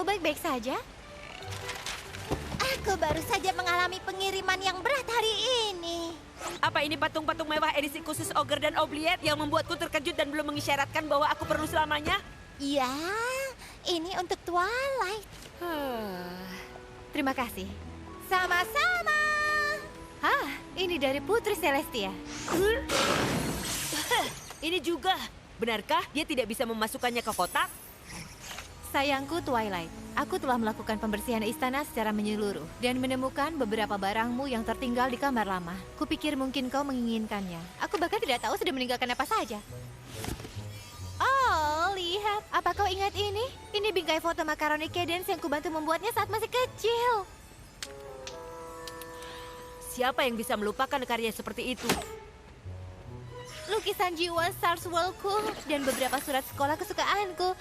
baik-baik saja? Aku baru saja mengalami pengiriman yang berat hari ini. Apa ini patung-patung mewah edisi khusus Ogre dan Oubliette yang membuatku terkejut dan belum mengisyaratkan bahwa aku perlu selamanya? Ya, ini untuk Twilight. Terima kasih. Sama-sama. Hah, ini dari Putri Celestia. Ini juga. Benarkah dia tidak bisa memasukkannya ke kotak? Sayangku Twilight, aku telah melakukan pembersihan istana secara menyeluruh dan menemukan beberapa barangmu yang tertinggal di kamar lama. Kupikir mungkin kau menginginkannya. Aku bahkan tidak tahu sudah meninggalkan apa saja. Oh, lihat. Apa kau ingat ini? Ini bingkai foto makaroni Cadence yang kubantu membuatnya saat masih kecil. Siapa yang bisa melupakan karya seperti itu? Lukisan jiwa Stars World-ku dan beberapa surat sekolah kesukaanku.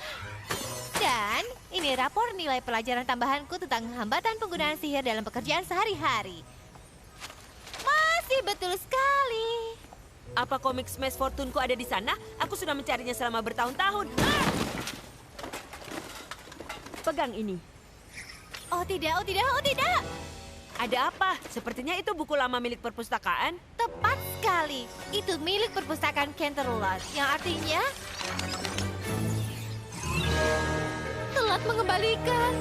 Dan ini rapor nilai pelajaran tambahanku tentang hambatan penggunaan sihir dalam pekerjaan sehari-hari. Masih betul sekali. Apa komik Smash Fortune-ku ada di sana? Aku sudah mencarinya selama bertahun-tahun. Ah! Pegang ini. Oh tidak, oh tidak, oh tidak. Ada apa? Sepertinya itu buku lama milik perpustakaan. Tepat sekali. Itu milik perpustakaan Canterlot, yang artinya telat mengembalikan.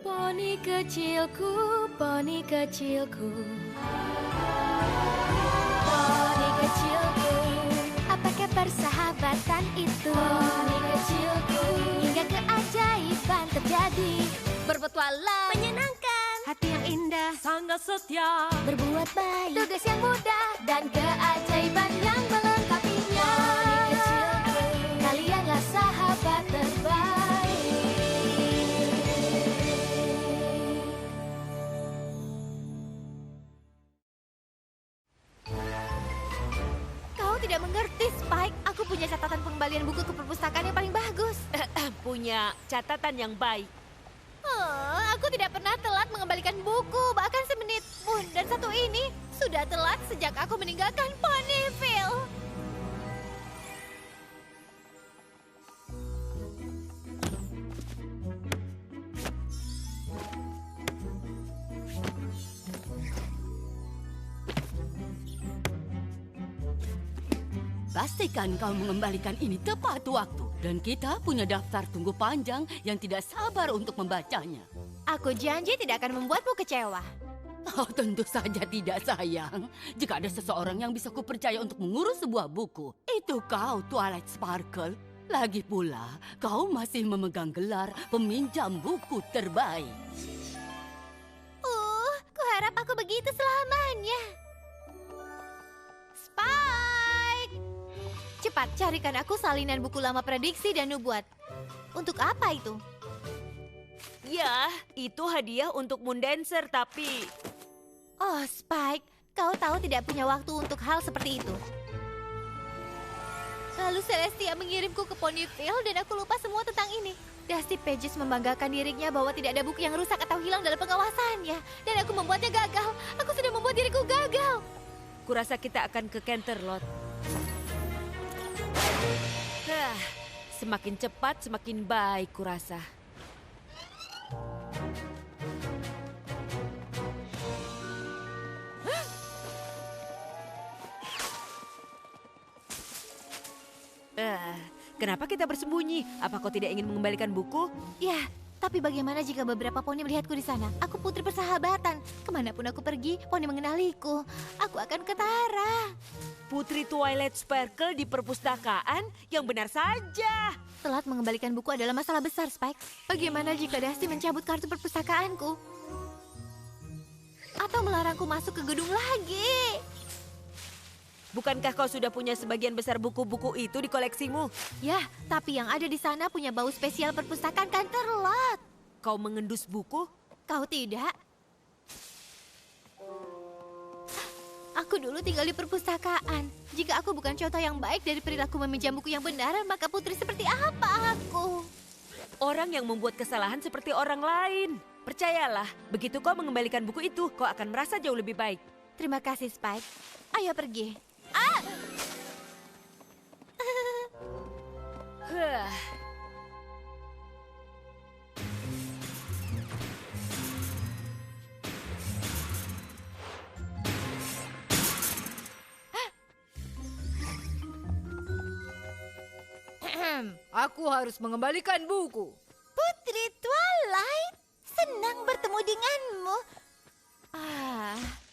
Poni kecilku, poni kecilku. Poni kecilku, apakah persahabatan itu? Poni kecilku, hingga keajaiban terjadi. Berpetualang, menyenangkan, hati yang indah, sangat setia, berbuat baik, tugas yang mudah, dan keajaiban yang melengkapinya. Poni kecilku, kalianlah sahabat terbaik. Kau tidak mengerti, Spike. Aku punya catatan pengembalian buku ke perpustakaan yang paling bagus. Punya catatan yang baik. Aku tidak pernah telat mengembalikan buku, bahkan semenit pun. Dan satu ini sudah telat sejak aku meninggalkan Ponyville. pastikan kau mengembalikan ini tepat waktu. Dan kita punya daftar tunggu panjang yang tidak sabar untuk membacanya. Aku janji tidak akan membuatmu kecewa. Oh, tentu saja tidak, sayang. Jika ada seseorang yang bisa kupercaya untuk mengurus sebuah buku, itu kau, Twilight Sparkle. Lagi pula, kau masih memegang gelar peminjam buku terbaik. Kuharap aku begitu selamanya. Spike! Cepat, carikan aku salinan buku lama prediksi dan nubuat. Untuk apa itu? Ya, itu hadiah untuk Moondancer, tapi... Oh, Spike, kau tahu tidak punya waktu untuk hal seperti itu. Lalu Celestia mengirimku ke Ponyville dan aku lupa semua tentang ini. Dusty Pages membanggakan dirinya bahwa tidak ada buku yang rusak atau hilang dalam pengawasannya. Dan aku membuatnya gagal. Aku sudah membuat diriku gagal. Kurasa kita akan ke Canterlot. Semakin cepat, semakin baik kurasa. Kenapa kita bersembunyi? Apa kau tidak ingin mengembalikan buku? Ya, tapi bagaimana jika beberapa poni melihatku di sana? Aku putri persahabatan. Kemanapun aku pergi, poni mengenaliku. Aku akan ketara. Putri Twilight Sparkle di perpustakaan? Yang benar saja. Telat mengembalikan buku adalah masalah besar, Spike. Bagaimana jika Dusty mencabut kartu perpustakaanku? Atau melarangku masuk ke gedung lagi? Bukankah kau sudah punya sebagian besar buku-buku itu di koleksimu? Ya, tapi yang ada di sana punya bau spesial perpustakaan Canterlot. Kau mengendus buku? Kau tidak? Aku dulu tinggal di perpustakaan. Jika aku bukan contoh yang baik dari perilaku meminjam buku yang benar, maka putri seperti apa aku? Orang yang membuat kesalahan seperti orang lain. Percayalah, begitu kau mengembalikan buku itu, kau akan merasa jauh lebih baik. Terima kasih, Spike. Ayo pergi. Aku harus mengembalikan buku. Putri Twilight, senang bertemu denganmu.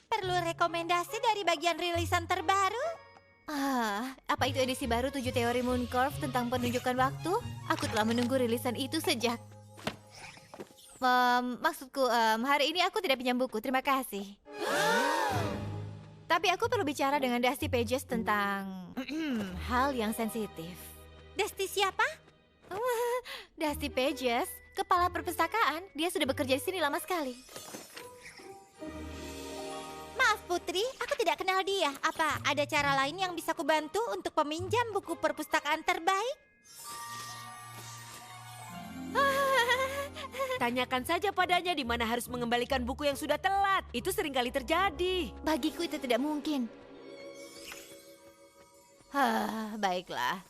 Perlu rekomendasi dari bagian rilisan terbaru? Apa itu edisi baru 7 teori Mooncorp tentang penunjukan waktu? Aku telah menunggu rilisan itu sejak... maksudku, hari ini aku tidak pinjam buku, terima kasih. Tapi aku perlu bicara dengan Dusty Pages tentang hal yang sensitif. Dusty siapa? Dusty Pages, kepala perpustakaan. Dia sudah bekerja di sini lama sekali. Maaf Putri, aku tidak kenal dia. Apa ada cara lain yang bisa kubantu untuk peminjam buku perpustakaan terbaik? Tanyakan saja padanya di mana harus mengembalikan buku yang sudah telat. Itu seringkali terjadi. Bagiku itu tidak mungkin. Baiklah.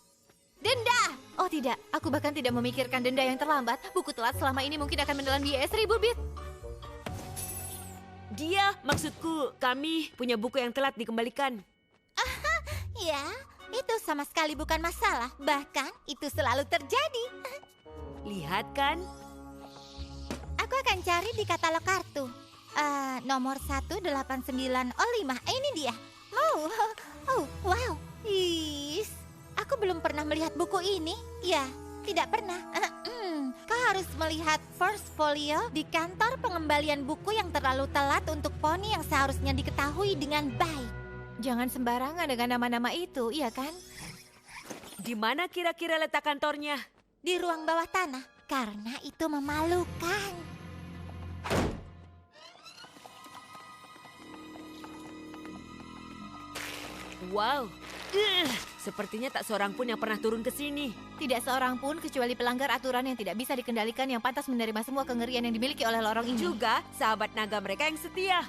Denda! Oh tidak, aku bahkan tidak memikirkan denda yang terlambat. Buku telat selama ini mungkin akan menelan biaya 1000 bit. Dia, maksudku, kami punya buku yang telat dikembalikan. Ya, itu sama sekali bukan masalah. Bahkan itu selalu terjadi. Lihat kan? Aku akan cari di katalog kartu. Nomor 18905. Ini dia. Wow. Aku belum pernah melihat buku ini. Ya, tidak pernah. Kau harus melihat first folio di kantor pengembalian buku yang terlalu telat untuk poni yang seharusnya diketahui dengan baik. Jangan sembarangan dengan nama-nama itu, iya kan? Di mana kira-kira letak kantornya? Di ruang bawah tanah, karena itu memalukan. Wow, sepertinya tak seorang pun yang pernah turun ke sini. Tidak seorang pun kecuali pelanggar aturan yang tidak bisa dikendalikan yang pantas menerima semua kengerian yang dimiliki oleh lorong ini. Juga sahabat naga mereka yang setia.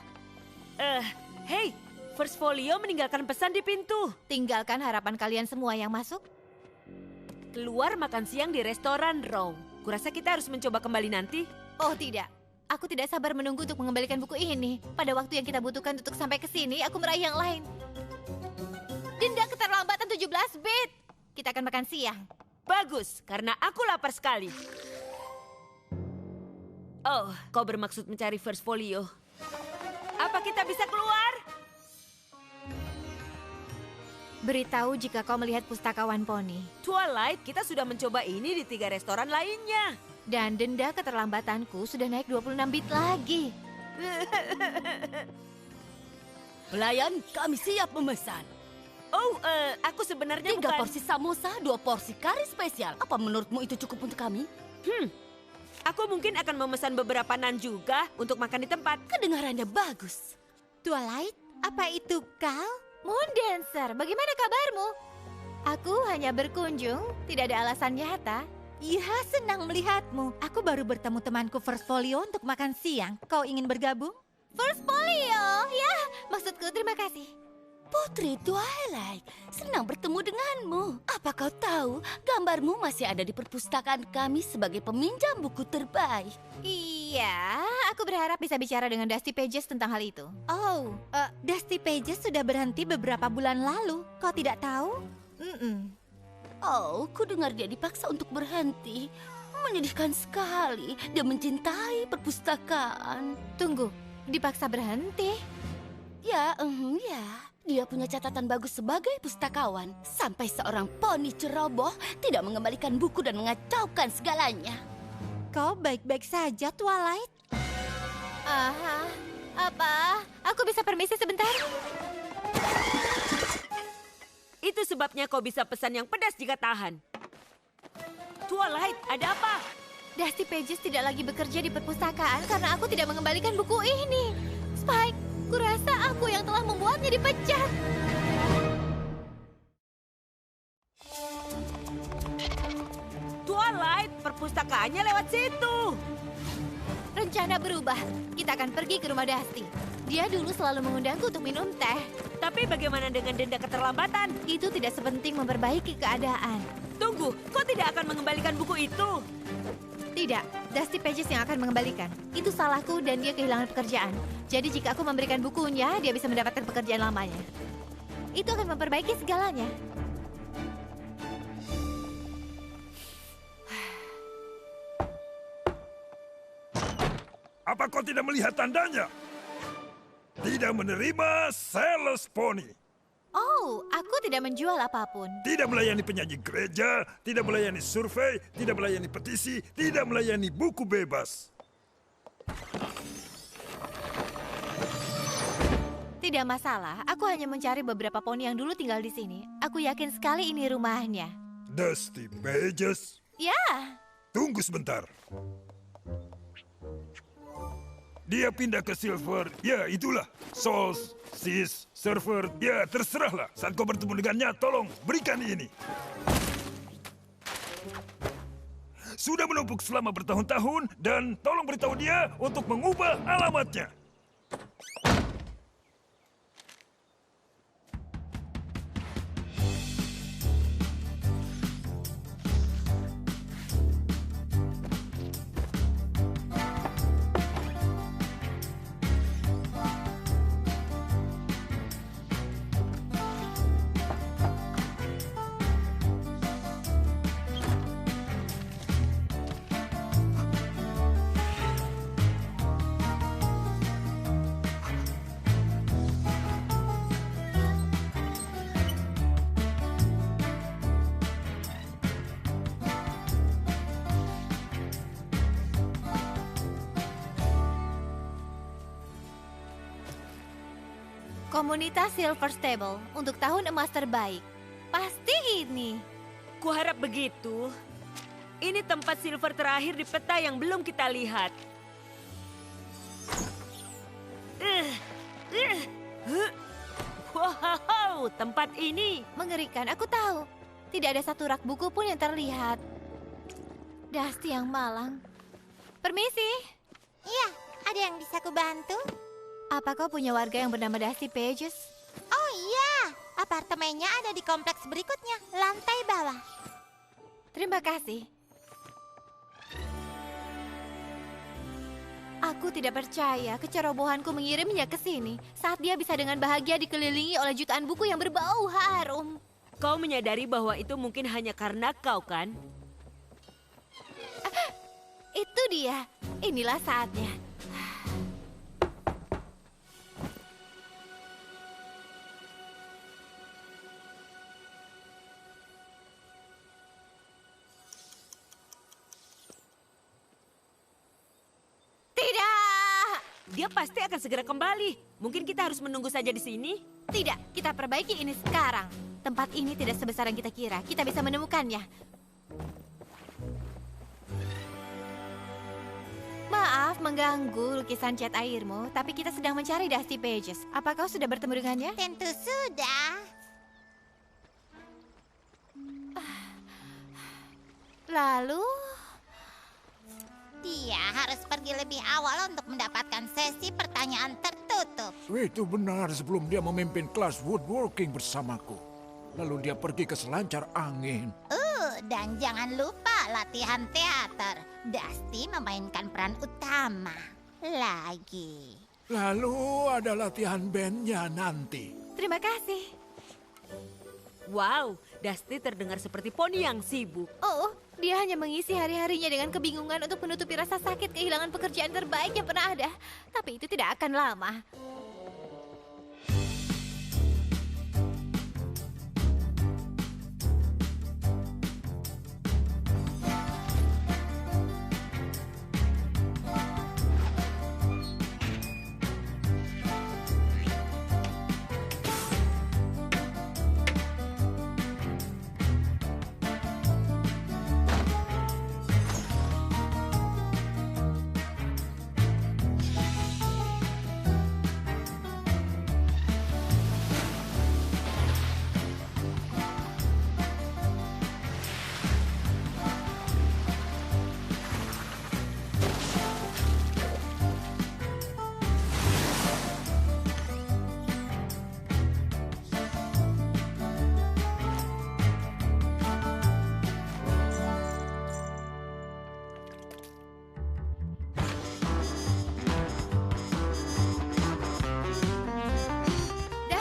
Hey, First Folio meninggalkan pesan di pintu. Tinggalkan harapan kalian semua yang masuk. Keluar makan siang di restoran Row. Kurasa kita harus mencoba kembali nanti. Oh tidak, aku tidak sabar menunggu untuk mengembalikan buku ini. Pada waktu yang kita butuhkan untuk sampai ke sini, aku meraih yang lain. Denda keterlambatan 17 bit. Kita akan makan siang. Bagus, karena aku lapar sekali. Oh, kau bermaksud mencari First Folio. Apa kita bisa keluar? Beritahu jika kau melihat pustakawan poni. Twilight, kita sudah mencoba ini di 3 restoran lainnya. Dan denda keterlambatanku sudah naik 26 bit lagi. Pelayan, kami siap memesan. Oh, aku sebenarnya 3 bukan... porsi samosa, 2 porsi kari spesial. Apa menurutmu itu cukup untuk kami? Aku mungkin akan memesan beberapa nan juga untuk makan di tempat. Kedengarannya bagus. Twilight, apa itu kau? Moon Dancer, bagaimana kabarmu? Aku hanya berkunjung, tidak ada alasan nyata. Ya, senang melihatmu. Aku baru bertemu temanku First Folio untuk makan siang. Kau ingin bergabung? First Folio, ya, maksudku terima kasih. Putri Twilight, senang bertemu denganmu. Apa kau tahu, gambarmu masih ada di perpustakaan kami sebagai peminjam buku terbaik. Iya, aku berharap bisa bicara dengan Dusty Pages tentang hal itu. Oh, Dusty Pages sudah berhenti beberapa bulan lalu. Kau tidak tahu? Oh, ku dengar dia dipaksa untuk berhenti. Menyedihkan sekali, dia mencintai perpustakaan. Tunggu, dipaksa berhenti? Ya. Dia punya catatan bagus sebagai pustakawan. Sampai seorang poni ceroboh tidak mengembalikan buku dan mengacaukan segalanya. Kau baik-baik saja, Twilight? Apa? Aku bisa permisi sebentar? Itu sebabnya kau bisa pesan yang pedas jika tahan. Twilight, ada apa? Dusty Pages tidak lagi bekerja di perpustakaan karena aku tidak mengembalikan buku ini. Spike, kurasa aku yang telah membuatnya dipecat. Twilight, perpustakaannya lewat situ. Rencana berubah. Kita akan pergi ke rumah Dusty. Dia dulu selalu mengundangku untuk minum teh. Tapi bagaimana dengan denda keterlambatan? Itu tidak sepenting memperbaiki keadaan. Tunggu, kau tidak akan mengembalikan buku itu? Tidak, Dusty Pages yang akan mengembalikan. Itu salahku dan dia kehilangan pekerjaan. Jadi jika aku memberikan bukunya, dia bisa mendapatkan pekerjaan lamanya. Itu akan memperbaiki segalanya. Apa kau tidak melihat tandanya? Tidak menerima sales poni. Oh, aku tidak menjual apapun. Tidak melayani penyanyi gereja, tidak melayani survei, tidak melayani petisi, tidak melayani buku bebas. Tidak masalah, aku hanya mencari beberapa poni yang dulu tinggal di sini. Aku yakin sekali ini rumahnya. Dusty Pages. Ya, Tunggu sebentar. Dia pindah ke Silver. Ya, itulah. Souls, Sis, Server. Ya, terserahlah. Saat kau bertemu dengannya, tolong berikan ini. Sudah menumpuk selama bertahun-tahun dan tolong beritahu dia untuk mengubah alamatnya. komunitas Silver Stable untuk tahun emas terbaik. Pasti ini. Kuharap begitu. Ini tempat silver terakhir di peta yang belum kita lihat. Wow, tempat ini. Mengerikan, aku tahu. Tidak ada satu rak buku pun yang terlihat. Dusty yang malang. Permisi. Iya, ada yang bisa kubantu? Apa kau punya warga yang bernama Dusty Pages? Oh iya, apartemennya ada di kompleks berikutnya, lantai bawah. Terima kasih. Aku tidak percaya kecerobohanku mengirimnya ke sini saat dia bisa dengan bahagia dikelilingi oleh jutaan buku yang berbau harum. Kau menyadari bahwa itu mungkin hanya karena kau, kan? Itu dia. Inilah saatnya. Tidak! Dia pasti akan segera kembali. Mungkin kita harus menunggu saja di sini. Tidak, kita perbaiki ini sekarang. Tempat ini tidak sebesar yang kita kira. Kita bisa menemukannya. Maaf mengganggu lukisan cat airmu, tapi kita sedang mencari Dusty Pages. Apa kau sudah bertemu dengannya? Tentu sudah. Lalu, Dia harus pergi lebih awal untuk mendapatkan sesi pertanyaan tertutup. Itu benar sebelum dia memimpin kelas woodworking bersamaku. Lalu dia pergi ke selancar angin. Dan jangan lupa latihan teater. Dusty memainkan peran utama. Lagi. Lalu ada latihan bandnya nanti. terima kasih. Wow, Dusty terdengar seperti poni yang sibuk. Oh, dia hanya mengisi hari-harinya dengan kebingungan untuk menutupi rasa sakit kehilangan pekerjaan terbaik yang pernah ada. Tapi itu tidak akan lama.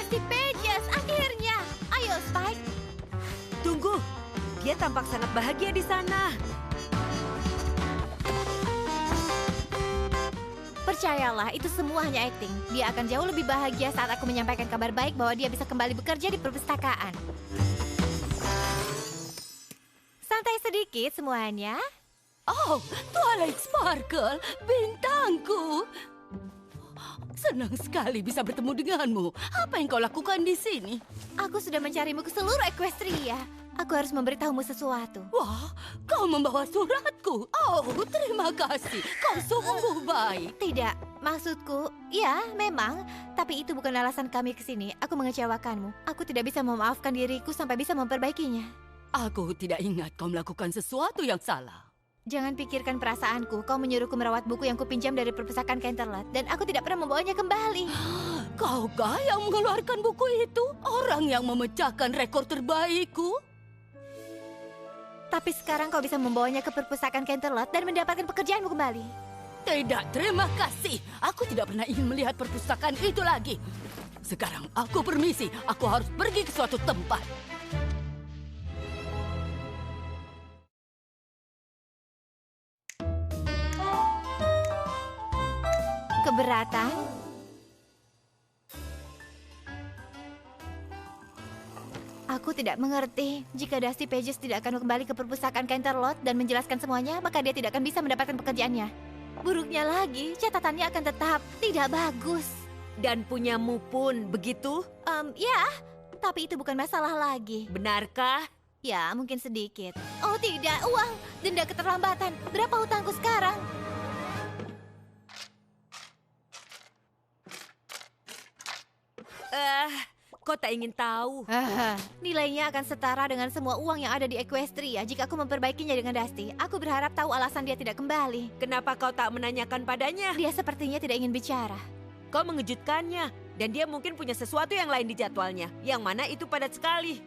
Dusty Pages, akhirnya. Ayo, Spike. Tunggu, dia tampak sangat bahagia di sana. Percayalah, itu semua hanya akting. Dia akan jauh lebih bahagia saat aku menyampaikan kabar baik bahwa dia bisa kembali bekerja di perpustakaan. Santai sedikit semuanya. Oh, Twilight Sparkle, bintangku. Senang sekali bisa bertemu denganmu. Apa yang kau lakukan di sini? Aku sudah mencarimu ke seluruh Equestria. Aku harus memberitahumu sesuatu. Wah, kau membawa suratku. Oh, terima kasih. Kau sungguh baik. Tidak, maksudku, ya memang. Tapi itu bukan alasan kami ke sini. Aku mengecewakanmu. Aku tidak bisa memaafkan diriku sampai bisa memperbaikinya. Aku tidak ingat kau melakukan sesuatu yang salah. Jangan pikirkan perasaanku. Kau menyuruhku merawat buku yang kupinjam dari perpustakaan Canterlot. Dan aku tidak pernah membawanya kembali. Kaukah yang mengeluarkan buku itu? Orang yang memecahkan rekor terbaikku? Tapi sekarang kau bisa membawanya ke perpustakaan Canterlot dan mendapatkan pekerjaanmu kembali. Tidak, terima kasih. Aku tidak pernah ingin melihat perpustakaan itu lagi. Sekarang aku permisi. Aku harus pergi ke suatu tempat. Keberatan? Aku tidak mengerti. Jika Dusty Pages tidak akan kembali ke perpustakaan Canterlot dan menjelaskan semuanya, maka dia tidak akan bisa mendapatkan pekerjaannya. Buruknya lagi, catatannya akan tetap tidak bagus. Dan punyamu pun begitu? Ya, tapi itu bukan masalah lagi. Benarkah? Ya, mungkin sedikit. Oh tidak, uang, denda keterlambatan. Berapa hutangku sekarang? Kau tak ingin tahu. Nilainya akan setara dengan semua uang yang ada di Equestria jika aku memperbaikinya dengan Dusty. Aku berharap tahu alasan dia tidak kembali. Kenapa kau tak menanyakan padanya? Dia sepertinya tidak ingin bicara. Kau mengejutkannya. Dan dia mungkin punya sesuatu yang lain di jadwalnya. Yang mana itu padat sekali.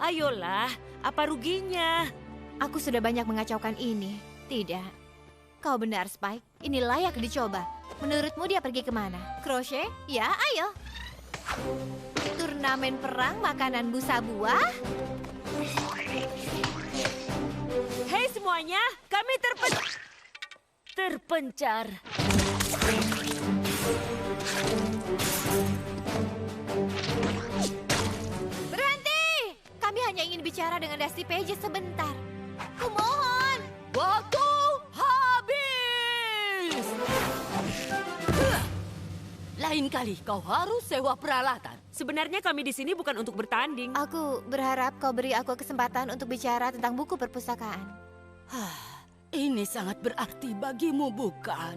Ayolah, apa ruginya? Aku sudah banyak mengacaukan ini. Tidak. Kau benar, Spike. Ini layak dicoba. Menurutmu dia pergi kemana? Crochet? Ya, ayo. Turnamen perang makanan busa buah? Hei semuanya, kami terpencar. Berhenti! Kami hanya ingin bicara dengan Dusty Pages sebentar. Kumohon! Waktu habis! Lain kali kau harus sewa peralatan. Sebenarnya kami di sini bukan untuk bertanding. Aku berharap kau beri aku kesempatan untuk bicara tentang buku perpustakaan. Ini sangat berarti bagimu, bukan?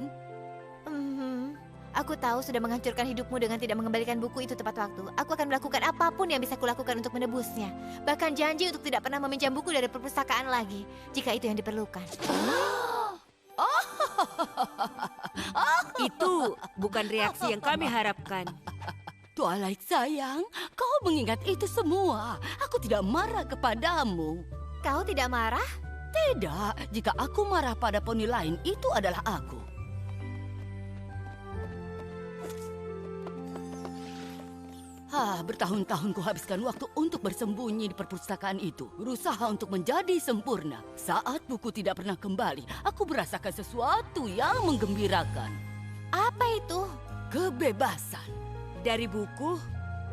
Aku tahu sudah menghancurkan hidupmu dengan tidak mengembalikan buku itu tepat waktu. Aku akan melakukan apapun yang bisa kulakukan untuk menebusnya. Bahkan janji untuk tidak pernah meminjam buku dari perpustakaan lagi, jika itu yang diperlukan. Itu bukan reaksi yang kami harapkan. Twilight sayang, kau mengingat itu semua. Aku tidak marah kepadamu. Kau tidak marah? Tidak, jika aku marah pada poni lain, itu adalah aku. Bertahun-tahun kuhabiskan waktu untuk bersembunyi di perpustakaan itu. Berusaha untuk menjadi sempurna. Saat buku tidak pernah kembali, aku merasakan sesuatu yang menggembirakan. Apa itu? Kebebasan. Dari buku?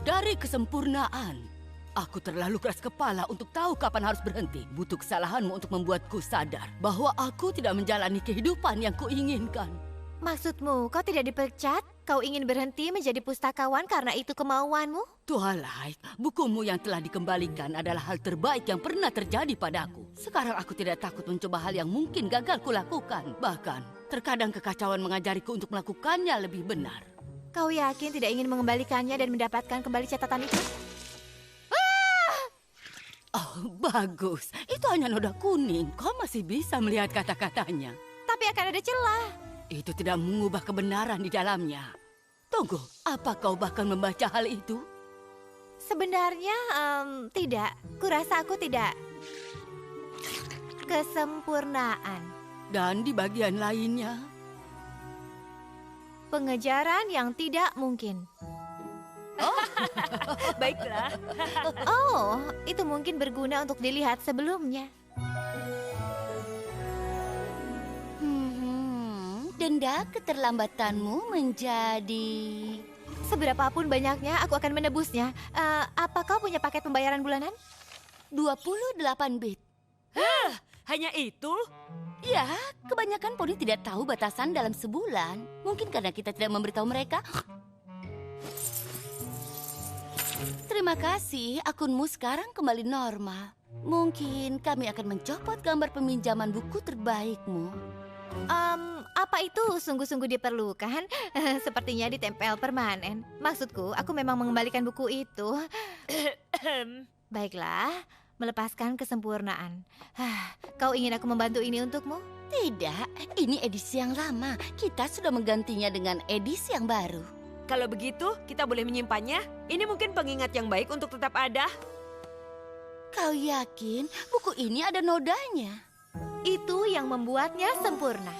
Dari kesempurnaan. Aku terlalu keras kepala untuk tahu kapan harus berhenti. Butuh kesalahanmu untuk membuatku sadar bahwa aku tidak menjalani kehidupan yang kuinginkan. Maksudmu, kau tidak dipecat? Kau ingin berhenti menjadi pustakawan karena itu kemauanmu? Twilight, bukumu yang telah dikembalikan adalah hal terbaik yang pernah terjadi padaku. Sekarang aku tidak takut mencoba hal yang mungkin gagal kulakukan. Bahkan, terkadang kekacauan mengajariku untuk melakukannya lebih benar. Kau yakin tidak ingin mengembalikannya dan mendapatkan kembali catatan itu? Oh, bagus. Itu hanya noda kuning. Kau masih bisa melihat kata-katanya. Tapi akan ada celah. Itu tidak mengubah kebenaran di dalamnya. Tunggu, apa kau bahkan membaca hal itu? Sebenarnya, tidak. Kurasa aku tidak. Kesempurnaan. Dan di bagian lainnya? Pengejaran yang tidak mungkin. Baiklah. Oh, itu mungkin berguna untuk dilihat sebelumnya. denda keterlambatanmu menjadi... Seberapapun banyaknya, aku akan menebusnya. Apa kau punya paket pembayaran bulanan? 28 bit. Hanya itu? Ya, kebanyakan poni tidak tahu batasan dalam sebulan. Mungkin karena kita tidak memberitahu mereka. Terima kasih, akunmu sekarang kembali normal. Mungkin kami akan mencopot gambar peminjaman buku terbaikmu. Apa itu sungguh-sungguh diperlukan? Sepertinya ditempel permanen. Maksudku, aku memang mengembalikan buku itu. Baiklah, melepaskan kesempurnaan. Kau ingin aku membantu ini untukmu? Tidak, ini edisi yang lama. Kita sudah menggantinya dengan edisi yang baru. Kalau begitu, kita boleh menyimpannya. Ini mungkin pengingat yang baik untuk tetap ada. Kau yakin buku ini ada nodanya? Itu yang membuatnya sempurna.